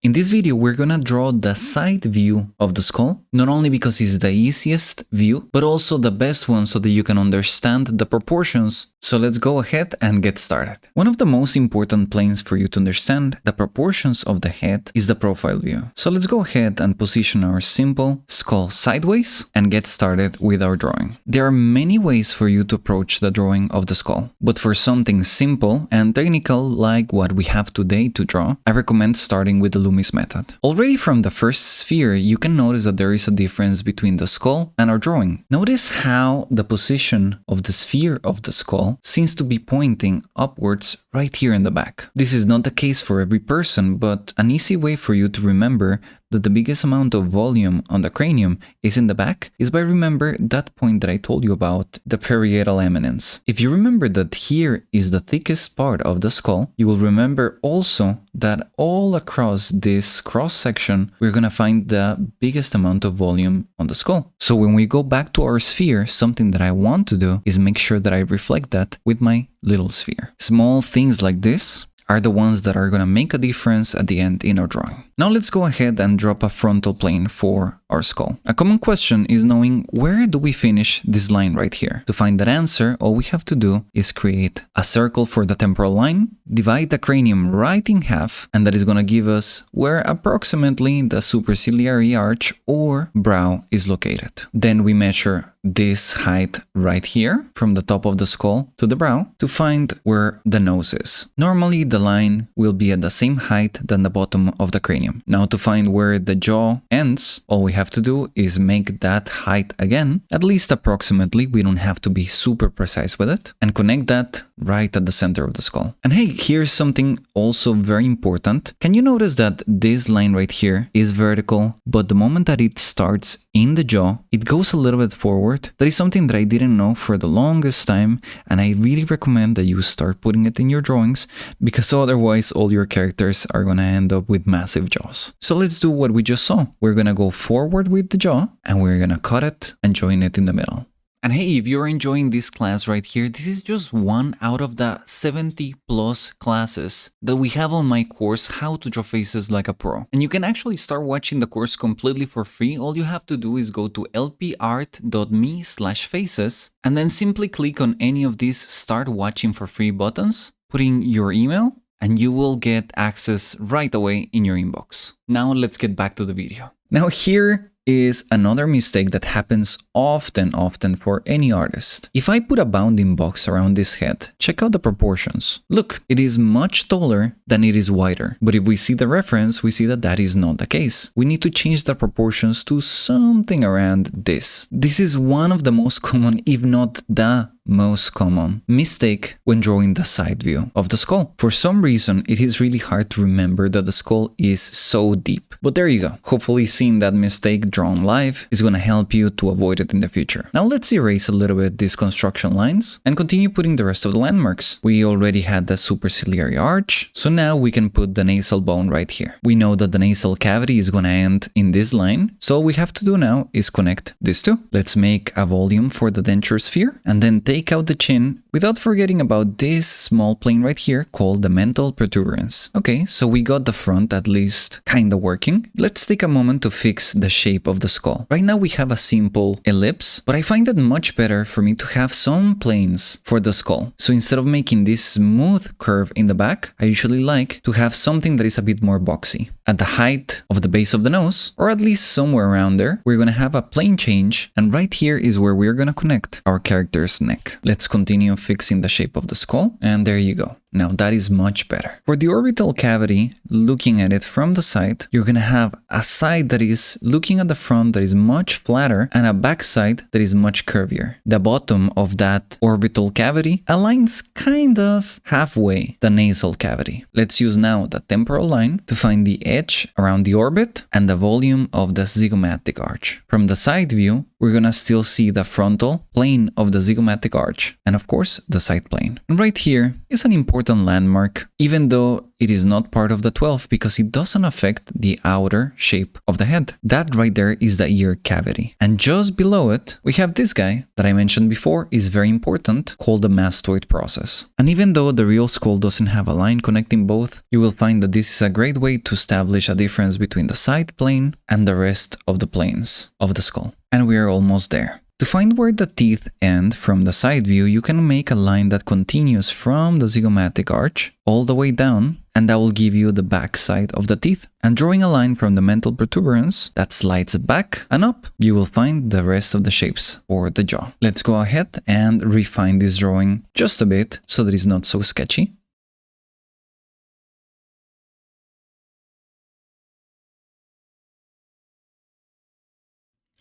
In this video, we're gonna draw the side view of the skull, not only because it's the easiest view, but also the best one so that you can understand the proportions. So let's go ahead and get started. One of the most important planes for you to understand the proportions of the head is the profile view. So let's go ahead and position our simple skull sideways and get started with our drawing. There are many ways for you to approach the drawing of the skull, but for something simple and technical like what we have today to draw, I recommend starting with the Loomis method. Already from the first sphere, you can notice that there is a difference between the skull and our drawing. Notice how the position of the sphere of the skull seems to be pointing upwards right here in the back. This is not the case for every person, but an easy way for you to remember that the biggest amount of volume on the cranium is in the back is by remember that point that I told you about, the parietal eminence. If you remember that here is the thickest part of the skull, you will remember also that all across this cross section, we're gonna find the biggest amount of volume on the skull. So when we go back to our sphere, something that I want to do is make sure that I reflect that with my little sphere. Small things like this are the ones that are gonna make a difference at the end in our drawing. Now let's go ahead and drop a frontal plane for our skull. A common question is knowing where do we finish this line right here. To find that answer, all we have to do is create a circle for the temporal line, divide the cranium right in half, and that is gonna give us where approximately the superciliary arch or brow is located. Then we measure this height right here from the top of the skull to the brow to find where the nose is. Normally the line will be at the same height than the bottom of the cranium. Now to find where the jaw ends, all we have to do is make that height again, at least approximately, we don't have to be super precise with it, and connect that right at the center of the skull. And hey, here's something also very important. Can you notice that this line right here is vertical, but the moment that it starts in the jaw, it goes a little bit forward? That is something that I didn't know for the longest time, and I really recommend that you start putting it in your drawings, because otherwise all your characters are gonna end up with massive jaws. So let's do what we just saw. We're gonna go forward with the jaw, and we're gonna cut it and join it in the middle. And hey, if you're enjoying this class right here, this is just one out of the 70 plus classes that we have on my course, How to Draw Faces Like a Pro. And you can actually start watching the course completely for free. All you have to do is go to lpart.me/faces and then simply click on any of these Start Watching for Free buttons, put in your email, and you will get access right away in your inbox. Now let's get back to the video. Now here is another mistake that happens often for any artist. If I put a bounding box around this head, check out the proportions. Look, it is much taller than it is wider. But if we see the reference, we see that that is not the case. We need to change the proportions to something around this. This is one of the most common, if not the most common mistake when drawing the side view of the skull. For some reason, it is really hard to remember that the skull is so deep. But there you go. Hopefully seeing that mistake drawn live is going to help you to avoid it in the future. Now let's erase a little bit these construction lines and continue putting the rest of the landmarks. We already had the superciliary arch, so now we can put the nasal bone right here. We know that the nasal cavity is going to end in this line, so all we have to do now is connect these two. Let's make a volume for the denture sphere and then take out the chin without forgetting about this small plane right here called the mental protuberance. Okay, so we got the front at least kinda working. Let's take a moment to fix the shape of the skull. Right now we have a simple ellipse, but I find it much better for me to have some planes for the skull. So instead of making this smooth curve in the back, I usually like to have something that is a bit more boxy. At the height of the base of the nose, or at least somewhere around there, we're gonna have a plane change, and right here is where we're gonna connect our character's neck. Let's continue fixing the shape of the skull, and there you go. Now that is much better. For the orbital cavity, looking at it from the side, you're gonna have a side that is looking at the front that is much flatter and a back side that is much curvier. The bottom of that orbital cavity aligns kind of halfway the nasal cavity. Let's use now the temporal line to find the edge around the orbit and the volume of the zygomatic arch. From the side view, we're gonna still see the frontal plane of the zygomatic arch and of course the side plane. And right here is an important important landmark, even though it is not part of the 12 because it doesn't affect the outer shape of the head. That right there is the ear cavity. And just below it, we have this guy that I mentioned before is very important, called the mastoid process. And even though the real skull doesn't have a line connecting both, you will find that this is a great way to establish a difference between the side plane and the rest of the planes of the skull. And we are almost there. To find where the teeth end from the side view, you can make a line that continues from the zygomatic arch all the way down, and that will give you the back side of the teeth. And drawing a line from the mental protuberance that slides back and up, you will find the rest of the shapes for the jaw. Let's go ahead and refine this drawing just a bit so that it's not so sketchy.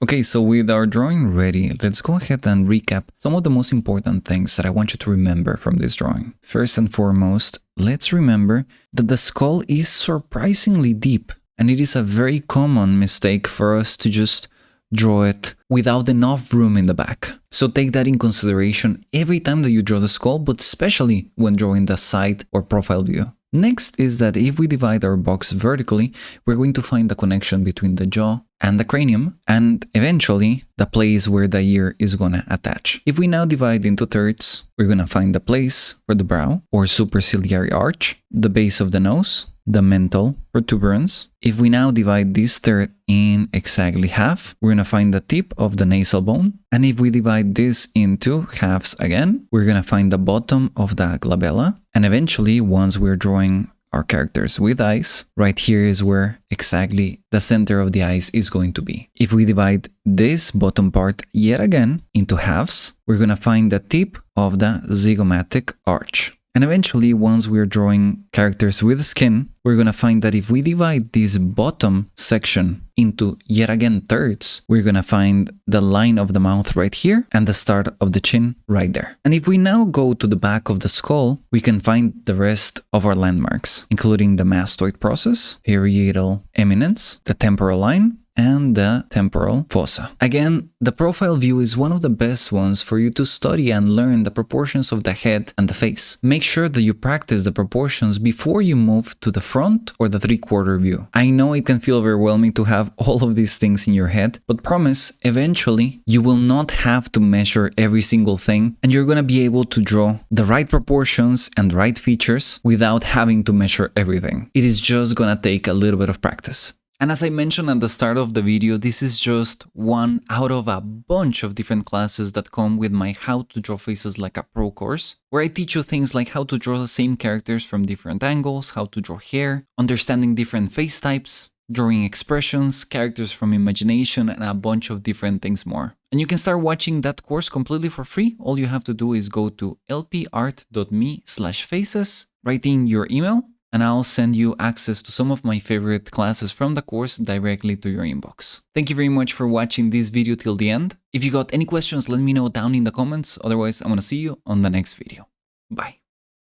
Okay, so with our drawing ready, let's go ahead and recap some of the most important things that I want you to remember from this drawing. First and foremost, let's remember that the skull is surprisingly deep, and it is a very common mistake for us to just draw it without enough room in the back. So take that in consideration every time that you draw the skull, but especially when drawing the side or profile view. Next is that if we divide our box vertically, we're going to find the connection between the jaw and the cranium, and eventually the place where the ear is gonna attach. If we now divide into thirds, we're gonna find the place for the brow or superciliary arch, the base of the nose, the mental protuberance. If we now divide this third in exactly half, we're gonna find the tip of the nasal bone. And if we divide this into halves again, we're gonna find the bottom of the glabella. And eventually, once we're drawing our characters with eyes, right here is where exactly the center of the eyes is going to be. If we divide this bottom part yet again into halves, we're gonna find the tip of the zygomatic arch. And eventually, once we're drawing characters with skin, we're gonna find that if we divide this bottom section into yet again thirds, we're gonna find the line of the mouth right here and the start of the chin right there. And if we now go to the back of the skull, we can find the rest of our landmarks, including the mastoid process, parietal eminence, the temporal line, and the temporal fossa. Again, the profile view is one of the best ones for you to study and learn the proportions of the head and the face. Make sure that you practice the proportions before you move to the front or the 3/4 view. I know it can feel overwhelming to have all of these things in your head, but promise, eventually you will not have to measure every single thing, and you're gonna be able to draw the right proportions and right features without having to measure everything. It is just gonna take a little bit of practice. And as I mentioned at the start of the video, this is just one out of a bunch of different classes that come with my How to Draw Faces Like a Pro course, where I teach you things like how to draw the same characters from different angles, how to draw hair, understanding different face types, drawing expressions, characters from imagination, and a bunch of different things more. And you can start watching that course completely for free. All you have to do is go to lpart.me/faces, write in your email, and I'll send you access to some of my favorite classes from the course directly to your inbox. Thank you very much for watching this video till the end. If you got any questions, let me know down in the comments. Otherwise, I'm gonna see you on the next video. Bye.